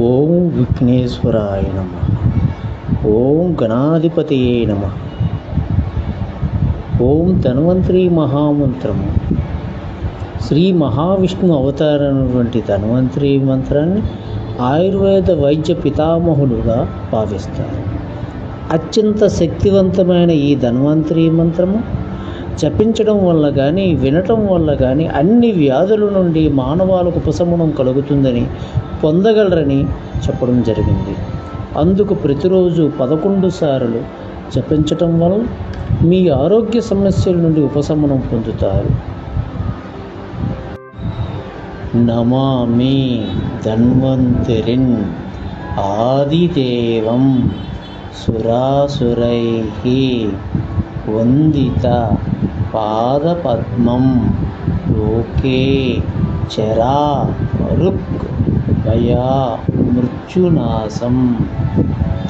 ఓం విఘ్నేశ్వరాయ నమః. ఓం గణాధిపతియే నమః. ఓం ధన్వంతరి మహామంత్రము. శ్రీ మహావిష్ణు అవతారమైనటువంటి ధన్వంతరి మంత్రాన్ని ఆయుర్వేద వైద్య పితామహులుగా భావిస్తారు. అత్యంత శక్తివంతమైన ఈ ధన్వంతరి మంత్రము జపించడం వల్ల కానీ వినటం వల్ల కానీ అన్ని వ్యాధుల నుండి మానవాలకు ఉపశమనం కలుగుతుందని పొందగలరని చెప్పడం జరిగింది. అందుకు ప్రతిరోజు 11 సార్లు జపించటం వల్ల మీ ఆరోగ్య సమస్యల నుండి ఉపశమనం పొందుతారు. నమామి ధన్వంతరిన్ ఆదిదేవం సురాసురైః వందిత పాదపద్మం లోకే చరా రుక్ భయా మృత్యునాశం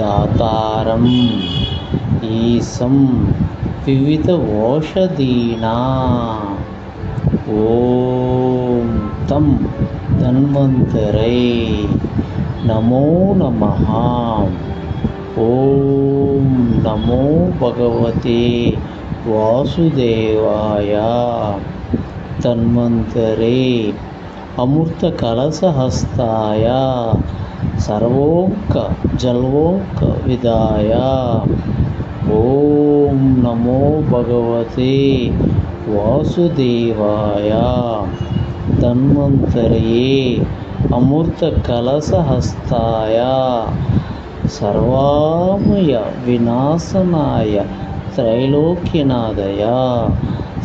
దాతారం ఈశం వివిధ ఓషధీనా. ఓం తం ధన్వంతరై నమో నమః. ఓం నమో భగవతే వాసుదేవాయ. ధన్వంతరే అమృత కలశహస్తాయ సర్వోంక జల్వోంక విదాయ. ఓం నమో భగవతే వాసుదేవాయ. ధన్వంతరయే అమృత కలశహస్తాయ సర్వామయ వినాశనాయ త్రైలోక్యనాథయ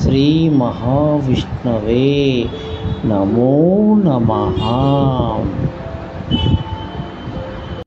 శ్రీ మహావిష్ణవే నమో నమః.